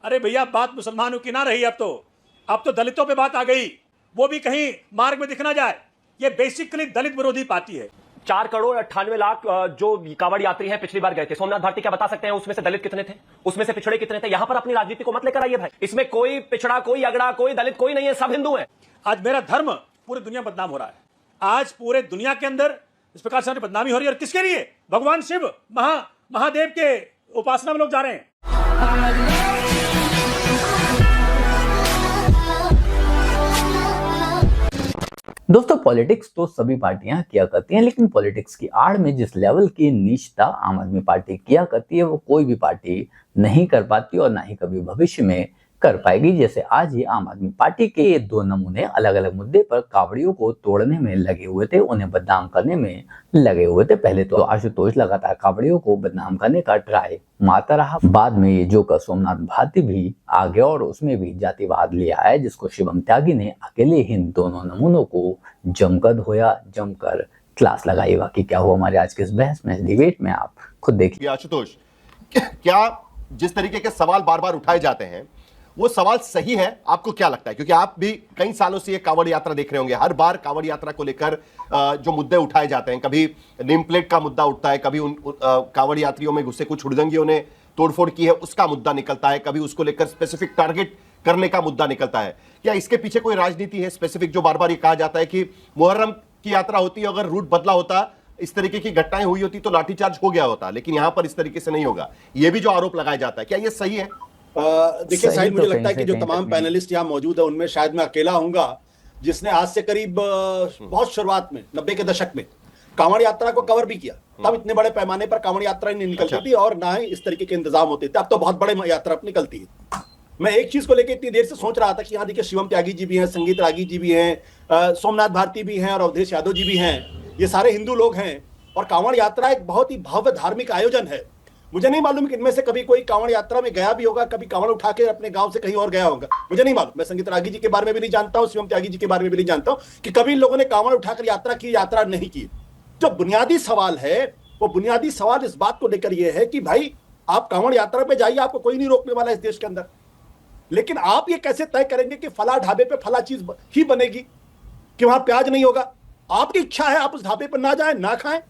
अरे भैया, बात मुसलमानों की ना रही, अब तो दलितों पे बात आ गई, वो भी कहीं मार्ग में दिख ना जाए। ये बेसिकली दलित विरोधी पार्टी है। 4,98,00,000 जो कांवड़ यात्री हैं पिछली बार गए थे, सोमनाथ भारती क्या बता सकते हैं उसमें से दलित कितने थे, उसमें से पिछड़े कितने थे? यहां पर अपनी राजनीति को मत लेकर आइए भाई, इसमें कोई पिछड़ा, कोई अगड़ा, कोई दलित, कोई नहीं है, सब हिंदू हैं। आज मेरा धर्म पूरी दुनिया बदनाम हो रहा है। आज पूरे दुनिया के अंदर इस प्रकार से बदनामी हो रही है, और किसके लिए? भगवान शिव, महादेव के उपासना में लोग जा रहे हैं। दोस्तों, पॉलिटिक्स तो सभी पार्टियां किया करती हैं, लेकिन पॉलिटिक्स की आड़ में जिस लेवल की नीचता आम आदमी पार्टी किया करती है, वो कोई भी पार्टी नहीं कर पाती और ना ही कभी भविष्य में कर पाएगी। जैसे आज ही आम आदमी पार्टी के ये दो नमूने अलग अलग मुद्दे पर कावड़ियों को तोड़ने में लगे हुए थे, उन्हें बदनाम करने में लगे हुए थे। पहले तो आशुतोष लगातार कावड़ियों को बदनाम करने का ट्राई मारता रहा, बाद में ये जोकर सोमनाथ भारती भी आ गया और उसमें भी जातिवाद ले आया, जिसको शिवम त्यागी ने अकेले ही इन दोनों नमूनों को जमकर धोया, जमकर क्लास लगाई। बाकी क्या हुआ हमारे आज के इस बहस में, इस डिबेट में, आप खुद देखिए। आशुतोष, क्या जिस तरीके के सवाल बार बार उठाए जाते हैं वो सवाल सही है? आपको क्या लगता है? क्योंकि आप भी कई सालों से ये कांवड़ यात्रा देख रहे होंगे, हर बार कांवड़ यात्रा को लेकर जो मुद्दे उठाए जाते हैं, कभी नेम प्लेट का मुद्दा उठता है, कभी उन कांवड़ यात्रियों में घुसे कुछ हुड़दंगियों ने तोड़फोड़ की है उसका मुद्दा निकलता है, कभी उसको लेकर स्पेसिफिक टारगेट करने का मुद्दा निकलता है। क्या इसके पीछे कोई राजनीति है स्पेसिफिक, जो बार बार ये कहा जाता है कि मुहर्रम की यात्रा होती है, अगर रूट बदला होता, इस तरीके की घटनाएं हुई होती तो लाठीचार्ज हो गया होता, लेकिन यहां पर इस तरीके से नहीं होगा, ये भी जो आरोप लगाया जाता है, क्या ये सही है? देखिए शायद मुझे लगता है कि जो तमाम पैनलिस्ट यहाँ मौजूद है उनमें शायद मैं अकेला हूंगा जिसने आज से करीब बहुत शुरुआत में 90 के दशक में कांवड़ यात्रा को कवर भी किया। तब इतने बड़े पैमाने पर कांवड़ यात्रा नहीं निकलती थी और ना ही इस तरीके के इंतजाम होते थे। अब तो बहुत बड़े यात्रा निकलती है। मैं एक चीज को लेकर इतनी देर से सोच रहा था कि यहाँ देखिए शिवम त्यागी जी भी हैं, संगीत रागी जी भी हैं, सोमनाथ भारती भी हैं और अवधेश यादव जी भी हैं। ये सारे हिंदू लोग हैं और कांवड़ यात्रा एक बहुत ही भव्य धार्मिक आयोजन है। मुझे नहीं मालूम कि इनमें से कभी कोई कांवड़ यात्रा में गया भी होगा, कभी कांवड़ उठा के अपने गांव से कहीं और गया होगा, मुझे नहीं मालूम। मैं संगीत रागी जी के बारे में भी नहीं जानता हूं, शिवम त्यागी जी के बारे में भी नहीं जानता हूं कि कभी इन लोगों ने कांवड़ उठाकर यात्रा की, यात्रा नहीं की। जो बुनियादी सवाल है वो बुनियादी सवाल इस बात को लेकर यह है कि भाई आप कांवड़ यात्रा पे जाइए, आपको कोई नहीं रोकने वाला इस देश के अंदर, लेकिन आप ये कैसे तय करेंगे कि फला ढाबे पे फला चीज ही बनेगी, कि वहां प्याज नहीं होगा? आपकी इच्छा है, आप उस ढाबे पर ना जाएं, ना खाएं।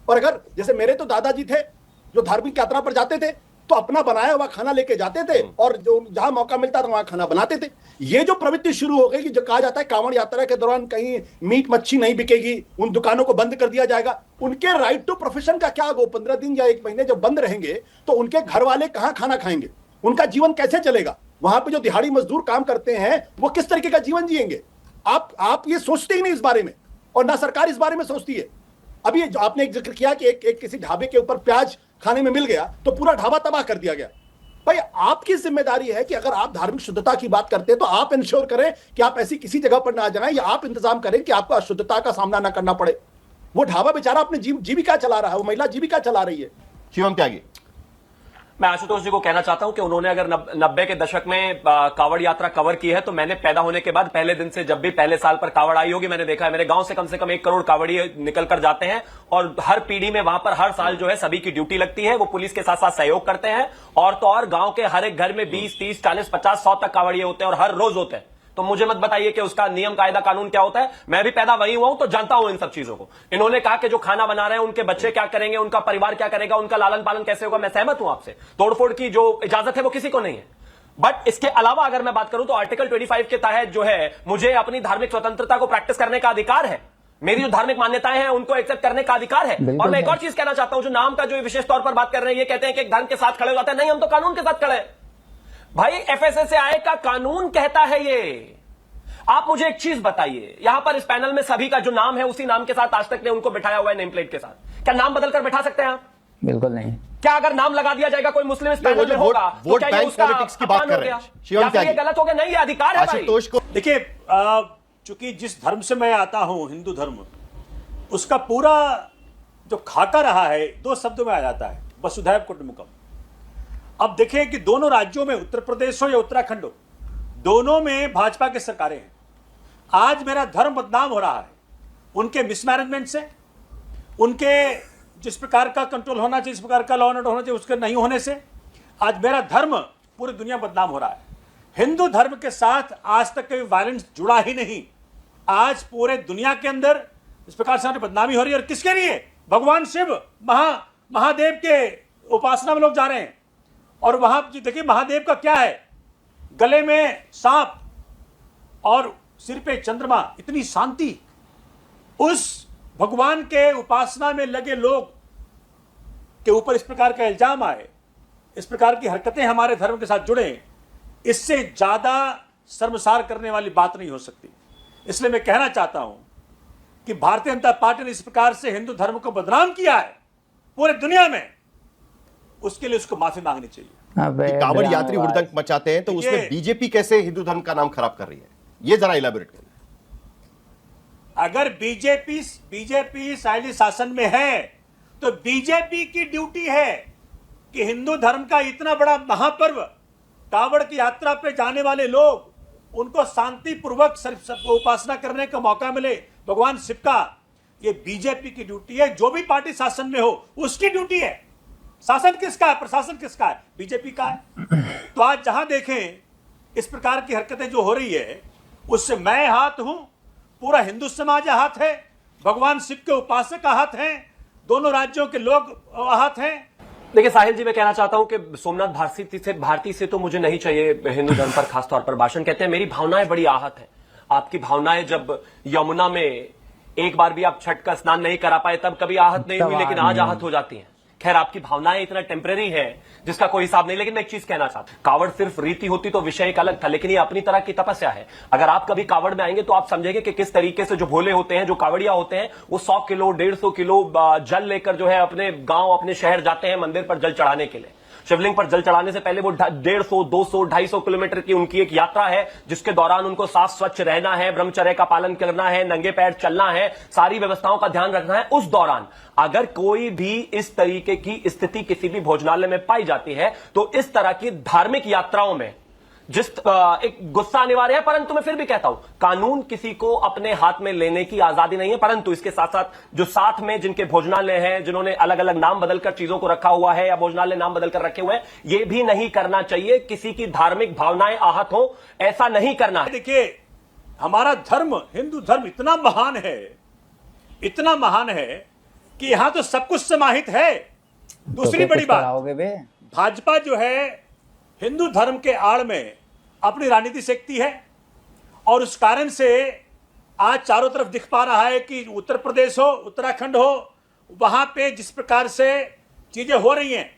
और अगर जैसे मेरे तो दादाजी थे जो धार्मिक यात्रा पर जाते थे तो अपना बनाया हुआ खाना लेके जाते थे और जो जहां मौका मिलता था वहां खाना बनाते थे। ये जो प्रवृत्ति शुरू हो गई कि जो कहा जाता है कांवड़ यात्रा के दौरान कहीं मीट मच्छी नहीं बिकेगी, उन दुकानों को बंद कर दिया जाएगा, उनके राइट टू प्रोफेशन का क्या? वो 15 दिन या 1 महीने जब बंद रहेंगे तो उनके घर वाले कहां खाना खाएंगे? उनका जीवन कैसे चलेगा? वहां पे जो दिहाड़ी मजदूर काम करते हैं वो किस तरीके का जीवन जिएंगे? आप ये सोचते ही नहीं इस बारे में, और ना सरकार इस बारे में सोचती है। अभी आपने एक जिक्र किया कि एक किसी ढाबे के ऊपर प्याज खाने में मिल गया तो पूरा ढाबा तबाह कर दिया गया। भाई आपकी जिम्मेदारी है कि अगर आप धार्मिक शुद्धता की बात करते हैं तो आप इंश्योर करें कि आप ऐसी किसी जगह पर ना जाएं, या आप इंतजाम करें कि आपको अशुद्धता का सामना ना करना पड़े। वो ढाबा बेचारा अपनी जीविका चला रहा है, वो महिला जीविका चला रही है। शिवम त्यागी, मैं आशुतोष जी को कहना चाहता हूं कि उन्होंने अगर 90 के दशक में कांवड़ यात्रा कवर की है तो मैंने पैदा होने के बाद पहले दिन से जब भी पहले साल पर कांवड़ आई होगी, मैंने देखा है मेरे गांव से कम 1 करोड़ कांवड़ी निकल कर जाते हैं और हर पीढ़ी में वहां पर हर साल जो है सभी की ड्यूटी लगती है। वो पुलिस के साथ साथ सहयोग करते हैं और तो और गांव के हर एक घर में 20, 30, 40, 50, 100 तक कांवड़िए होते हैं और हर रोज होते हैं। तो मुझे मत बताइए कि उसका नियम कायदा कानून क्या होता है। मैं भी पैदा वही हुआ हूं तो जानता हूं इन सब चीजों को। इन्होंने कहा कि जो खाना बना रहे हैं उनके बच्चे क्या करेंगे, उनका परिवार क्या करेगा, उनका लालन पालन कैसे होगा। मैं सहमत हूं आपसे, तोड़फोड़ की जो इजाजत है वो किसी को नहीं है। बट इसके अलावा अगर मैं बात करूं तो आर्टिकल 25 के तहत जो है मुझे अपनी धार्मिक स्वतंत्रता को प्रैक्टिस करने का अधिकार है। मेरी जो धार्मिक मान्यताएं हैं उनको एक्सेप्ट करने का अधिकार है। और मैं एक और चीज कहना चाहता हूं, जो नाम का जो विशेष तौर पर बात कर रहे हैं, ये कहते हैं कि एक धर्म के साथ खड़े हो जाते हैं। नहीं, हम तो कानून के साथ खड़े हैं भाई। FSSAI का कानून कहता है ये। आप मुझे एक चीज बताइए, यहां पर इस पैनल में सभी का जो नाम है उसी नाम के साथ आज तक ने उनको बिठाया हुआ है नेम प्लेट के साथ। क्या नाम बदलकर बैठा सकते हैं आप? बिल्कुल नहीं। क्या अगर नाम लगा दिया जाएगा कोई मुस्लिम इस पैनल में होगा तो क्या ये उसका पॉलिटिक्स की बात कर रहे हैं? या फिर ये गलत हो गया? नहीं, ये अधिकार है भाई। देखिए, चूंकि जिस धर्म से मैं आता हूं, हिंदू धर्म, उसका पूरा जो खाका रहा है 2 शब्दों में आ जाता है, वसुधैव कुटुंबकम। अब देखें कि दोनों राज्यों में, उत्तर प्रदेश हो या उत्तराखंड हो, दोनों में भाजपा की सरकारें हैं। आज मेरा धर्म बदनाम हो रहा है उनके मिसमैनेजमेंट से, उनके जिस प्रकार का कंट्रोल होना चाहिए, जिस प्रकार का लॉ एंड ऑर्डर होना चाहिए उसके नहीं होने से। आज मेरा धर्म पूरी दुनिया बदनाम हो रहा है। हिंदू धर्म के साथ आज तक कोई वायलेंस जुड़ा ही नहीं। आज पूरे दुनिया के अंदर इस प्रकार से बदनामी हो रही है। और किसके लिए? भगवान शिव महादेव के उपासना में लोग जा रहे हैं। और वहां देखिए महादेव का क्या है, गले में सांप और सिर पे चंद्रमा, इतनी शांति। उस भगवान के उपासना में लगे लोग के ऊपर इस प्रकार का इल्जाम आए, इस प्रकार की हरकतें हमारे धर्म के साथ जुड़े, इससे ज्यादा शर्मसार करने वाली बात नहीं हो सकती। इसलिए मैं कहना चाहता हूं कि भारतीय जनता पार्टी ने इस प्रकार से हिंदू धर्म को बदनाम किया है पूरे दुनिया में, उसके लिए उसको माफी मांगनी चाहिए। कांवड़ यात्री हुड़दंग मचाते हैं तो उसमें बीजेपी कैसे हिंदू धर्म का नाम खराब कर रही है, ये जरा इलैबोरेट करिए। अगर बीजेपी शायली शासन में है तो बीजेपी की ड्यूटी है कि हिंदू धर्म का इतना बड़ा महापर्व, कांवड़ की यात्रा पे जाने वाले लोग, उनको शांतिपूर्वक उपासना करने का मौका मिले भगवान शिव का। ये बीजेपी की ड्यूटी है। जो भी पार्टी शासन में हो उसकी ड्यूटी है। शासन किसका है? प्रशासन किसका है? बीजेपी का है। तो आज जहां देखें इस प्रकार की हरकतें जो हो रही है, उससे मैं हाथ हूं, पूरा हिंदू समाज हाथ है, भगवान शिव के उपासक हाथ हैं, दोनों राज्यों के लोग हाथ हैं। देखिए साहिल जी, मैं कहना चाहता हूं कि सोमनाथ भारती से तो मुझे नहीं चाहिए हिंदू धर्म पर खासतौर पर भाषण। कहते हैं मेरी भावनाएं बड़ी आहत हैं। आपकी भावनाएं जब यमुना में एक बार भी आप छठ का स्नान नहीं करा पाए तब कभी आहत नहीं हुई, लेकिन आज आहत हो जाती हैं। खैर, आपकी भावनाएं इतना टेम्परेरी है जिसका कोई हिसाब नहीं। लेकिन मैं एक चीज कहना चाहता हूं, कावड़ सिर्फ रीति होती तो विषय एक अलग था, लेकिन ये अपनी तरह की तपस्या है। अगर आप कभी कावड़ में आएंगे तो आप समझेंगे कि किस तरीके से जो भोले होते हैं, जो कावड़िया होते हैं, वो 100 किलो 150 किलो जल लेकर जो है अपने गांव, अपने शहर जाते हैं मंदिर पर जल चढ़ाने के लिए। शिवलिंग पर जल चढ़ाने से पहले वो 150, 200, 250 किलोमीटर की उनकी एक यात्रा है, जिसके दौरान उनको साफ स्वच्छ रहना है, ब्रह्मचर्य का पालन करना है, नंगे पैर चलना है, सारी व्यवस्थाओं का ध्यान रखना है। उस दौरान अगर कोई भी इस तरीके की स्थिति किसी भी भोजनालय में पाई जाती है तो इस तरह की धार्मिक यात्राओं में एक गुस्सा अनिवार्य है। परंतु मैं फिर भी कहता हूं, कानून किसी को अपने हाथ में लेने की आजादी नहीं है। परंतु इसके साथ साथ जो साथ में जिनके भोजनालय हैं, जिन्होंने अलग अलग नाम बदलकर चीजों को रखा हुआ है या भोजनालय नाम बदलकर रखे हुए हैं, यह भी नहीं करना चाहिए। किसी की धार्मिक भावनाएं आहत हो, ऐसा नहीं करना है। देखिए, हमारा धर्म, हिंदू धर्म इतना महान है कि यहां तो सब कुछ समाहित है। दूसरी बड़ी बात, भाजपा जो है हिंदू धर्म के आड़ में अपनी राजनीति सेकती है, और उस कारण से आज चारों तरफ दिख पा रहा है कि उत्तर प्रदेश हो, उत्तराखंड हो, वहां पे जिस प्रकार से चीजें हो रही हैं,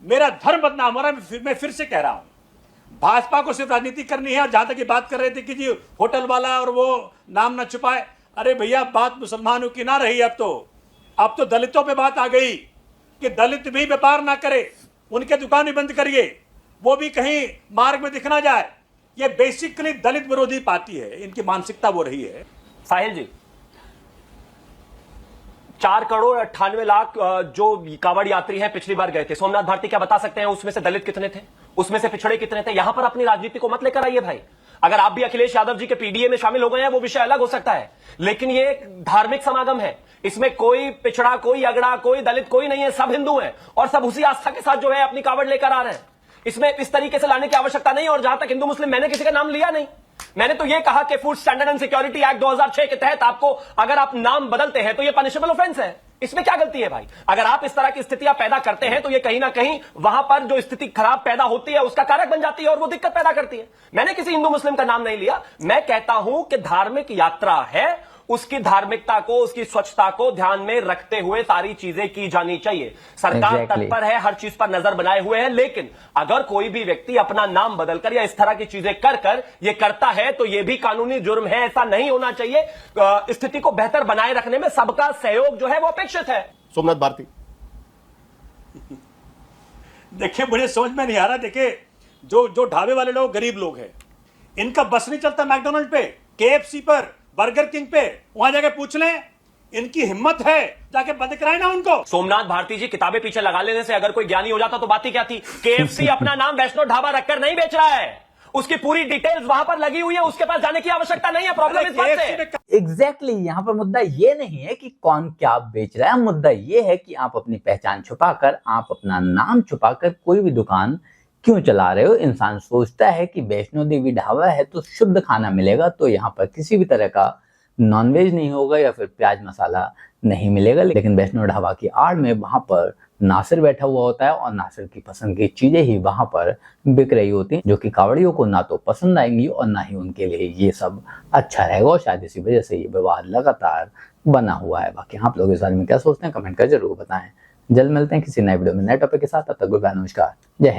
मेरा धर्म बदनाम हो रहा है। मैं फिर से कह रहा हूं, भाजपा को सिर्फ राजनीति करनी है। और जहां तक ये बात कर रहे थे कि जी होटल वाला और वो नाम ना छुपाए, अरे भैया, बात मुसलमानों की ना रही। अब तो दलितों पे बात आ गई कि दलित भी व्यापार ना करे, उनके दुकान भी बंद करिए, वो भी कहीं मार्ग में दिख ना जाए। ये बेसिकली दलित विरोधी पार्टी है, इनकी मानसिकता वो रही है। साहिल जी, 4 करोड़ 98 लाख जो कांवड़ यात्री हैं पिछली बार गए थे, सोमनाथ भारती क्या बता सकते हैं उसमें से दलित कितने थे, उसमें से पिछड़े कितने थे? यहां पर अपनी राजनीति को मत लेकर आइए भाई। अगर आप भी अखिलेश यादव जी के पीडीए में शामिल हो गए हैं वो विषय अलग हो सकता है, लेकिन ये एक धार्मिक समागम है। इसमें कोई पिछड़ा, कोई अगड़ा, कोई दलित, कोई नहीं है। सब हिंदू हैं और सब उसी आस्था के साथ जो है अपनी कांवड़ लेकर आ रहे हैं। इसमें इस तरीके से लाने की आवश्यकता नहीं है। और जहां तक हिंदू मुस्लिम, मैंने किसी का नाम लिया नहीं। मैंने तो यह कहा कि food standard and security act 2006 के तहत आपको, अगर आप नाम बदलते हैं तो यह पनिशेबल ऑफेंस है। इसमें क्या गलती है भाई? अगर आप इस तरह की स्थितियां पैदा करते हैं तो ये कहीं ना कहीं वहां पर जो स्थिति खराब पैदा होती है उसका कारक बन जाती है और वो दिक्कत पैदा करती है। मैंने किसी हिंदू मुस्लिम का नाम नहीं लिया। मैं कहता हूं कि धार्मिक यात्रा है, उसकी धार्मिकता को, उसकी स्वच्छता को ध्यान में रखते हुए सारी चीजें की जानी चाहिए। सरकार तत्पर है, हर चीज पर नजर बनाए हुए है, लेकिन अगर कोई भी व्यक्ति अपना नाम बदलकर या इस तरह की चीजें कर ये करता है तो यह भी कानूनी जुर्म है। ऐसा नहीं होना चाहिए। स्थिति को बेहतर बनाए रखने में सबका सहयोग जो है वो अपेक्षित है। सोमनाथ भारती, देखिए, मुझे समझ में नहीं आ रहा। देखिए, जो ढाबे वाले लोग गरीब लोग हैं, इनका बस नहीं चलता मैकडोनल्ड पे, केएफसी पर, बर्गर किंग पे, वहां जाके पूछ लें। इनकी हिम्मत है, जाके बंद कराए ना उनको। सोमनाथ भारती जी, किताबें पीछे लगा लेने से अगर कोई ज्ञानी हो जाता तो बात ही क्या थी। केएफसी अपना नाम वैष्णो ढाबा रखकर नहीं बेच रहा है, उसकी पूरी डिटेल्स वहां पर लगी हुई है, उसके पास जाने की आवश्यकता नहीं है। प्रॉब्लम इस बात से एग्जैक्टली यहाँ पर मुद्दा ये नहीं है कि कौन क्या बेच रहा है। मुद्दा ये है कि आप अपनी पहचान छुपाकर, आप अपना नाम छुपाकर कोई भी दुकान क्यों चला रहे हो? इंसान सोचता है कि वैष्णो देवी ढाबा है तो शुद्ध खाना मिलेगा, तो यहाँ पर किसी भी तरह का नॉनवेज नहीं होगा या फिर प्याज मसाला नहीं मिलेगा। लेकिन वैष्णो ढाबा की आड़ में वहां पर नासिर बैठा हुआ होता है और नासिर की पसंद की चीजें ही वहां पर बिक रही होती हैं, जो कि कावड़ियों को ना तो पसंद आएंगी और ना ही उनके लिए ये सब अच्छा रहेगा, और शायद इसी वजह से ये विवाद लगातार बना हुआ है। बाकी आप लोग इस बारे में क्या सोचते हैं, कमेंट कर जरूर बताएं। जल्द मिलते हैं किसी नए वीडियो में नए टॉपिक के साथ। तब तक गुड बाय, नमस्कार, जय हिंद।